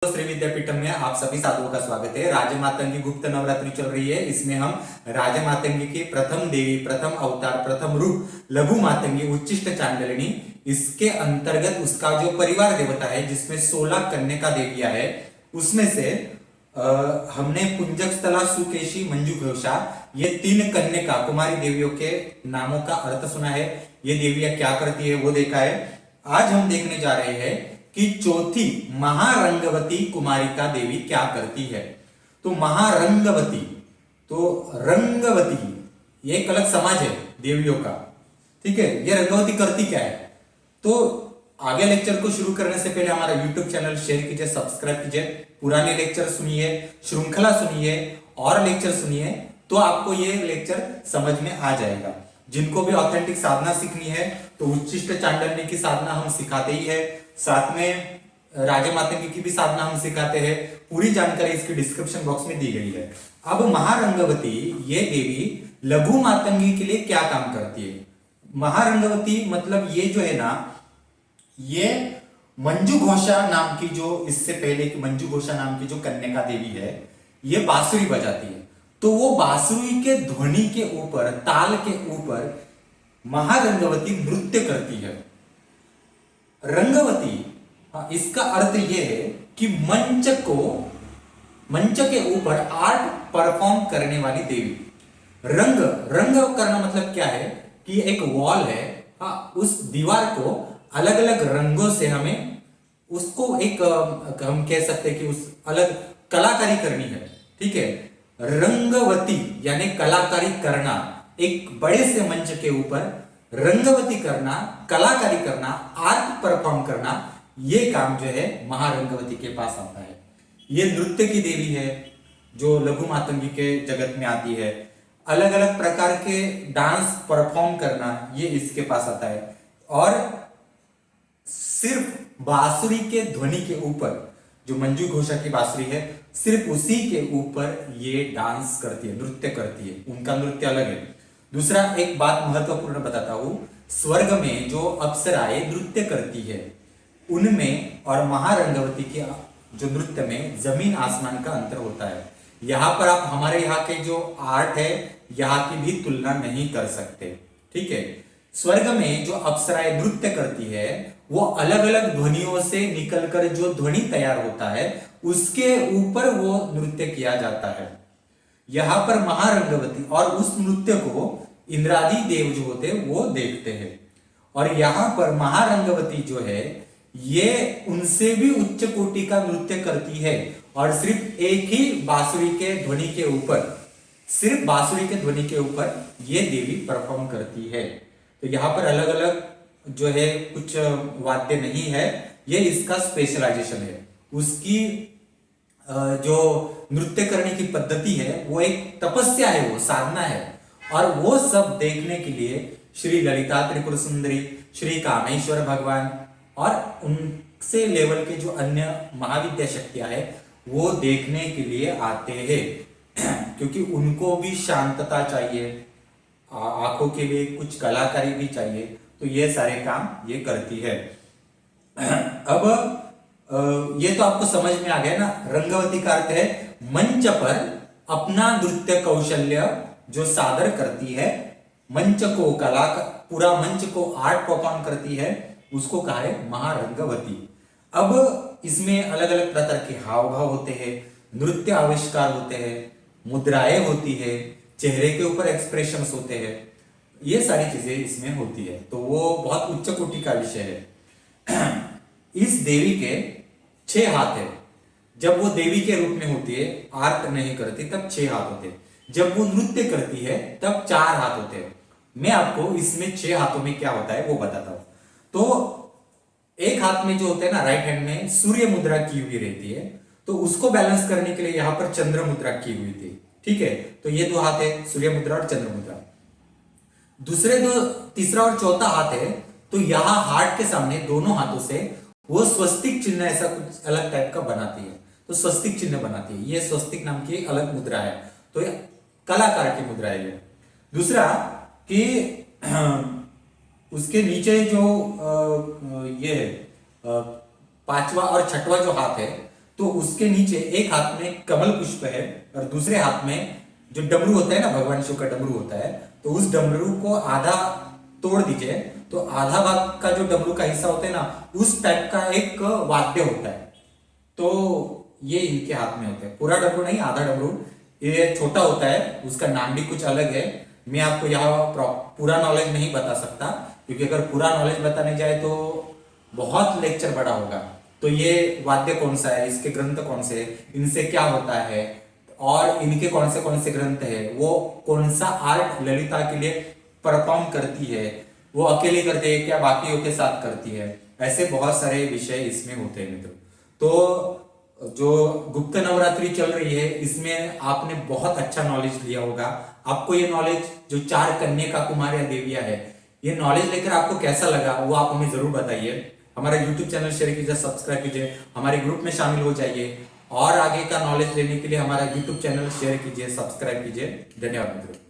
श्री विद्यापीठम में आप सभी साधुओं का स्वागत है। राजमातंगी गुप्त नवरात्रि चल रही है। इसमें हम राजमातंगी की प्रथम देवी, प्रथम अवतार, प्रथम रूप लघु मातंगी उच्चिष्ट चांडलिनी, इसके अंतर्गत उसका जो परिवार देवता है जिसमें 16 कन्या देवियां है, उसमें से हमने पुंजक स्थला, सुकेशी, मंजू घोषा, ये 3 कन्या कुमारी देवियों के नामों का अर्थ सुना है। ये देवियां क्या करती है वो देखा है। आज हम देखने जा रहे हैं कि चौथी महारंगवती कुमारिका देवी क्या करती है। तो महारंगवती, तो रंगवती ये एक अलग समाज है देवियों का, ठीक है। ये रंगवती करती क्या है, तो आगे लेक्चर को शुरू करने से पहले हमारा YouTube चैनल शेयर कीजिए, सब्सक्राइब कीजिए, पुराने लेक्चर सुनिए, श्रृंखला सुनिए और लेक्चर सुनिए, तो आपको ये लेक्चर समझ में आ जाएगा। जिनको भी ऑथेंटिक साधना सीखनी है तो उच्चिष्ट चांडल्य की साधना हम सिखाते ही है, साथ में राजमातंगी की भी साधना हम सिखाते हैं। पूरी जानकारी इसकी डिस्क्रिप्शन बॉक्स में दी गई है। अब महारंगवती ये देवी लघु मातंगी के लिए क्या काम करती है। महारंगवती मतलब ये जो है ना, ये मंजू घोषा नाम की, जो इससे पहले की मंजू घोषा नाम की जो कन्या देवी है, ये बांसुरी बजाती है। तो वो बांसुरी के ध्वनि के ऊपर, ताल के ऊपर महारंगवती नृत्य करती है। रंगवती, इसका अर्थ यह है कि मंच के ऊपर आर्ट परफॉर्म करने वाली देवी। रंग करना मतलब क्या है कि एक वॉल है, उस दीवार को अलग अलग रंगों से हमें उसको एक हम कह सकते हैं कि उस अलग कलाकारी करनी है, ठीक है। रंगवती यानी कलाकारी करना, एक बड़े से मंच के ऊपर रंगवती करना, कलाकारी करना, आर्ट परफॉर्म करना, ये काम जो है महारंगवती के पास आता है। ये नृत्य की देवी है जो लघु मातंगी के जगत में आती है। अलग अलग प्रकार के डांस परफॉर्म करना, ये इसके पास आता है। और सिर्फ बांसुरी के ध्वनि के ऊपर, जो मंजू घोषा की बांसुरी है, सिर्फ उसी के ऊपर ये डांस करती है, नृत्य करती है। उनका नृत्य अलग है। दूसरा एक बात महत्वपूर्ण बताता हूं, स्वर्ग में जो अप्सराएं नृत्य करती है उनमें और महारंगवती के जो नृत्य में जमीन आसमान का अंतर होता है। यहां पर आप हमारे यहाँ के जो आर्ट है यहाँ की भी तुलना नहीं कर सकते, ठीक है। स्वर्ग में जो अप्सराएं नृत्य करती है वो अलग अलग ध्वनियों से निकलकर जो ध्वनि तैयार होता है उसके ऊपर वो नृत्य किया जाता है। यहां पर महारंगवती और उस नृत्य को इंद्रादि देव जो होते हैं वो देखते हैं। और यहां पर महारंगवती जो है ये उनसे भी उच्च कोटि का नृत्य करती है और सिर्फ एक ही बांसुरी के ध्वनि के ऊपर, सिर्फ बांसुरी के ध्वनि के ऊपर ये देवी परफॉर्म करती है। तो यहाँ पर अलग अलग जो है कुछ वाद्य नहीं है, ये इसका स्पेशलाइजेशन है। उसकी जो नृत्य करने की पद्धति है वो एक तपस्या है, वो साधना है। और वो सब देखने के लिए श्री ललिता त्रिपुर सुंदरी, श्री कामेश्वर भगवान और उनसे लेवल के जो अन्य महाविद्या शक्तियां है वो देखने के लिए आते हैं क्योंकि उनको भी शांतता चाहिए, आंखों के लिए कुछ कलाकारी भी चाहिए। तो ये सारे काम ये करती है। अब ये तो आपको समझ में आ गया ना। रंगवती का अर्थ है मंच पर अपना नृत्य कौशल्य जो सादर करती है, मंच को पूरा मंच को आर्ट परफॉर्म करती है, उसको कहा है महारंगवती। अब इसमें अलग अलग प्रकार के हाव भाव होते हैं, नृत्य आविष्कार होते हैं, मुद्राएं होती है, चेहरे के ऊपर एक्सप्रेशंस होते हैं, ये सारी चीजें इसमें होती है। तो वो बहुत उच्च कोटि का विषय है। इस देवी के 6 हाथ है। जब वो देवी के रूप में होती है, आर्ट नहीं करती, तब 6 हाथ होते हैं। जब वो नृत्य करती है तब 4 हाथ होते हैं। मैं आपको इसमें 6 हाथों में क्या होता है वो बताता हूं। तो एक हाथ में जो होता है ना, राइट हैंड में सूर्य मुद्रा की हुई रहती है, तो उसको बैलेंस करने के लिए यहां पर चंद्र मुद्रा की हुई थी, ठीक है। तो ये 2 हाथ है, सूर्य मुद्रा और चंद्र मुद्रा। दूसरे 2, तीसरा और चौथा हाथ है, तो यहां हार्ट के सामने दोनों हाथों से वो स्वस्तिक चिन्ह ऐसा कुछ अलग टाइप का बनाती है, तो स्वस्तिक चिन्ह बनाती है। ये स्वस्तिक नाम की अलग मुद्रा है, तो ये कलाकार की मुद्रा है ये। दूसरा कि उसके नीचे जो ये 5वां और 6वां जो हाथ है, तो उसके नीचे एक हाथ में कमल पुष्प है और दूसरे हाथ में जो डमरू होता है ना, भगवान शिव का डमरू होता है, तो उस डमरू को आधा तोड़ दीजिए, तो आधा भाग का जो डमरू का हिस्सा होता है ना, उस टाइप का एक वाद्य होता है। तो ये इनके हाथ में होता है, पूरा डमरू नहीं, आधा डमरू। ये छोटा होता है, उसका नाम भी कुछ अलग है। मैं आपको यहाँ पूरा नॉलेज नहीं बता सकता, क्योंकि अगर पूरा नॉलेज बताने जाए तो बहुत लेक्चर बड़ा होगा। तो ये वाद्य कौन सा है, इसके ग्रंथ कौन से, इनसे क्या होता है, और इनके कौन से ग्रंथ है, वो कौन सा आर्ट ललिता के लिए परफॉर्म करती है, वो अकेले करते हैं क्या बाकियों के साथ करती है, ऐसे बहुत सारे विषय इसमें होते हैं मित्रों। तो जो गुप्त नवरात्रि चल रही है, इसमें आपने बहुत अच्छा नॉलेज लिया होगा। आपको ये नॉलेज, जो 4 कन्या कुमारियां देवियां है, ये नॉलेज लेकर आपको कैसा लगा वो आप हमें जरूर बताइए। हमारा यूट्यूब चैनल शेयर कीजिए, सब्सक्राइब कीजिए, हमारे ग्रुप में शामिल हो जाइए, और आगे का नॉलेज लेने के लिए हमारा यूट्यूब चैनल शेयर कीजिए, सब्सक्राइब कीजिए। धन्यवाद मित्रों।